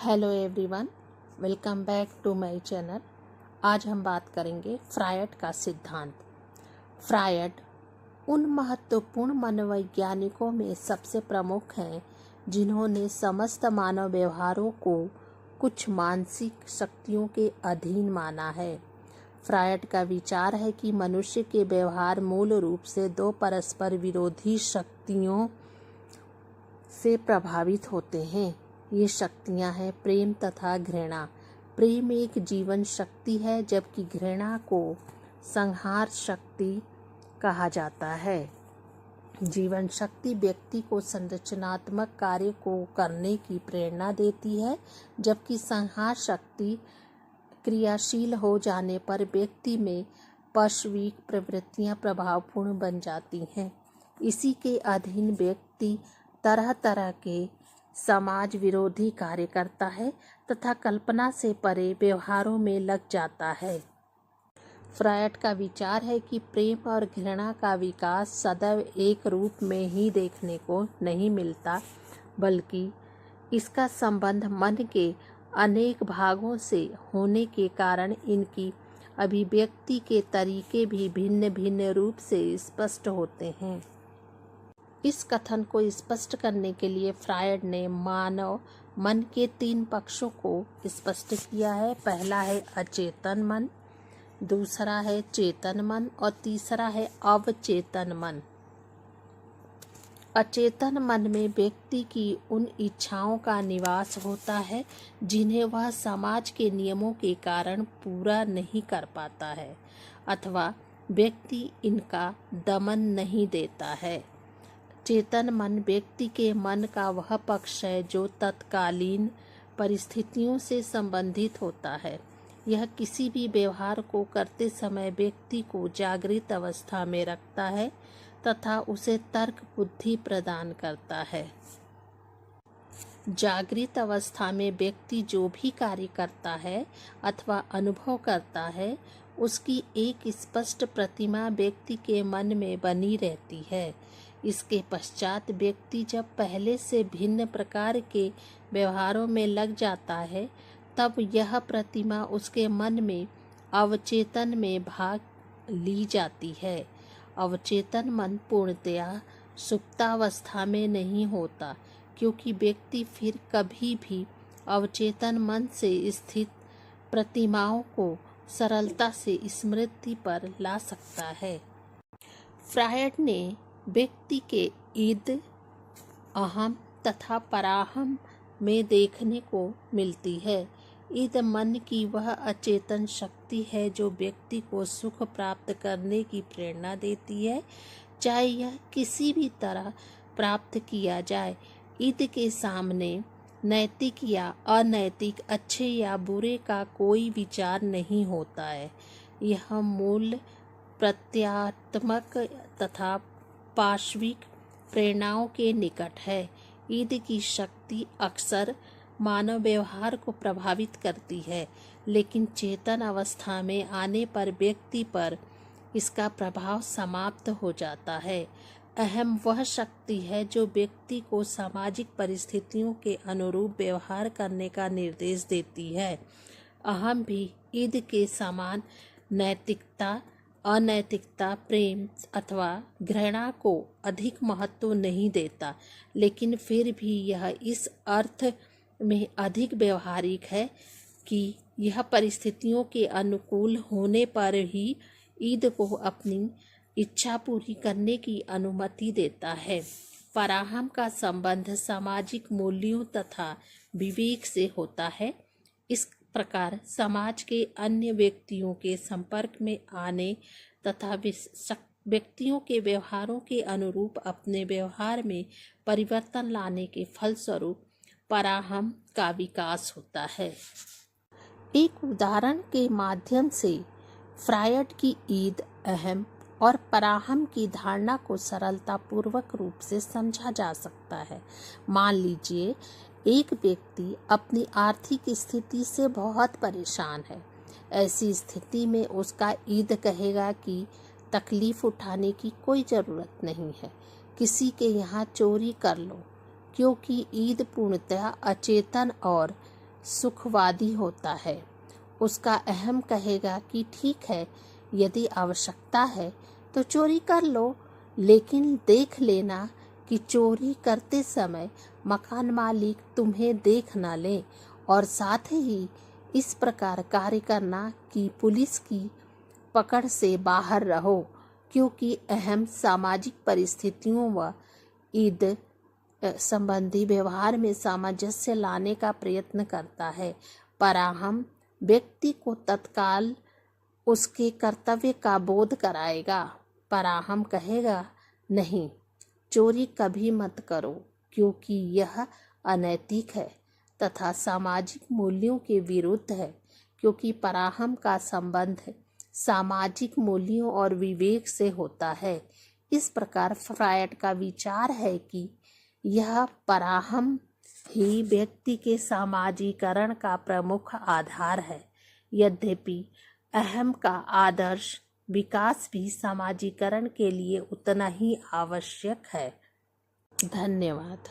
Hello everyone, welcome back to my channel. आज हम बात करेंगे फ्रायड का सिद्धांत। फ्रायड उन महत्वपूर्ण मनोवैज्ञानिकों में सबसे प्रमुख हैं जिन्होंने समस्त मानव व्यवहारों को कुछ मानसिक शक्तियों के अधीन माना है। फ्रायड का विचार है कि मनुष्य के व्यवहार मूल रूप से दो परस्पर विरोधी शक्तियों से प्रभावित होते हैं। ये शक्तियां हैं प्रेम तथा घृणा। प्रेम एक जीवन शक्ति है, जबकि घृणा को संहार शक्ति कहा जाता है। जीवन शक्ति व्यक्ति को संरचनात्मक कार्य को करने की प्रेरणा देती है, जबकि संहार शक्ति क्रियाशील हो जाने पर व्यक्ति में पाशविक प्रवृत्तियां प्रभावपूर्ण बन जाती हैं। इसी के अधीन व्यक्ति तरह तरह के समाज विरोधी कार्य करता है तथा कल्पना से परे व्यवहारों में लग जाता है। फ्रायड का विचार है कि प्रेम और घृणा का विकास सदैव एक रूप में ही देखने को नहीं मिलता, बल्कि इसका संबंध मन के अनेक भागों से होने के कारण इनकी अभिव्यक्ति के तरीके भी भिन्न भिन्न रूप से स्पष्ट होते हैं। इस कथन को स्पष्ट करने के लिए फ्रायड ने मानव मन के तीन पक्षों को स्पष्ट किया है। पहला है अचेतन मन, दूसरा है चेतन मन और तीसरा है अवचेतन मन। अचेतन मन में व्यक्ति की उन इच्छाओं का निवास होता है जिन्हें वह समाज के नियमों के कारण पूरा नहीं कर पाता है अथवा व्यक्ति इनका दमन नहीं देता है। चेतन मन व्यक्ति के मन का वह पक्ष है जो तत्कालीन परिस्थितियों से संबंधित होता है। यह किसी भी व्यवहार को करते समय व्यक्ति को जागृत अवस्था में रखता है तथा उसे तर्क बुद्धि प्रदान करता है। जागृत अवस्था में व्यक्ति जो भी कार्य करता है अथवा अनुभव करता है, उसकी एक स्पष्ट प्रतिमा व्यक्ति के मन में बनी रहती है। इसके पश्चात व्यक्ति जब पहले से भिन्न प्रकार के व्यवहारों में लग जाता है, तब यह प्रतिमा उसके मन में अवचेतन में भाग ली जाती है। अवचेतन मन पूर्णतया सुप्तावस्था में नहीं होता, क्योंकि व्यक्ति फिर कभी भी अवचेतन मन से स्थित प्रतिमाओं को सरलता से स्मृति पर ला सकता है। फ्रायड ने व्यक्ति के ईद, अहम तथा पराहम में देखने को मिलती है। ईद मन की वह अचेतन शक्ति है जो व्यक्ति को सुख प्राप्त करने की प्रेरणा देती है, चाहे यह किसी भी तरह प्राप्त किया जाए। ईद के सामने नैतिक या अनैतिक, अच्छे या बुरे का कोई विचार नहीं होता है। यह मूल प्रत्यात्मक तथा पाशविक प्रेरणाओं के निकट है। ईद की शक्ति अक्सर मानव व्यवहार को प्रभावित करती है, लेकिन चेतन अवस्था में आने पर व्यक्ति पर इसका प्रभाव समाप्त हो जाता है। अहम वह शक्ति है जो व्यक्ति को सामाजिक परिस्थितियों के अनुरूप व्यवहार करने का निर्देश देती है। अहम भी ईद के समान नैतिकता, अनैतिकता, प्रेम अथवा घृणा को अधिक महत्व नहीं देता, लेकिन फिर भी यह इस अर्थ में अधिक व्यवहारिक है कि यह परिस्थितियों के अनुकूल होने पर ही ईद को अपनी इच्छा पूरी करने की अनुमति देता है। पराहम का संबंध सामाजिक मूल्यों तथा विवेक से होता है। इस प्रकार समाज के अन्य व्यक्तियों के संपर्क में आने तथा व्यक्तियों के व्यवहारों के अनुरूप अपने व्यवहार में परिवर्तन लाने के फलस्वरूप पराहम का विकास होता है। एक उदाहरण के माध्यम से फ्रायड की ईद, अहम और पराहम की धारणा को सरलतापूर्वक रूप से समझा जा सकता है। मान लीजिए एक व्यक्ति अपनी आर्थिक स्थिति से बहुत परेशान है। ऐसी स्थिति में उसका ईद कहेगा कि तकलीफ उठाने की कोई ज़रूरत नहीं है, किसी के यहाँ चोरी कर लो, क्योंकि ईद पूर्णतः अचेतन और सुखवादी होता है। उसका अहम कहेगा कि ठीक है, यदि आवश्यकता है तो चोरी कर लो, लेकिन देख लेना कि चोरी करते समय मकान मालिक तुम्हें देख ना ले, और साथ ही इस प्रकार कार्य करना कि पुलिस की पकड़ से बाहर रहो, क्योंकि अहम सामाजिक परिस्थितियों व ईद संबंधी व्यवहार में सामंजस्य लाने का प्रयत्न करता है। पराहम व्यक्ति को तत्काल उसके कर्तव्य का बोध कराएगा। पराहम कहेगा, नहीं, चोरी कभी मत करो, क्योंकि यह अनैतिक है तथा सामाजिक मूल्यों के विरुद्ध है, क्योंकि पराहम का संबंध सामाजिक मूल्यों और विवेक से होता है। इस प्रकार फ्रायड का विचार है कि यह पराहम ही व्यक्ति के सामाजिकरण का प्रमुख आधार है। यद्यपि अहम का आदर्श विकास भी सामाजिकरण के लिए उतना ही आवश्यक है। धन्यवाद।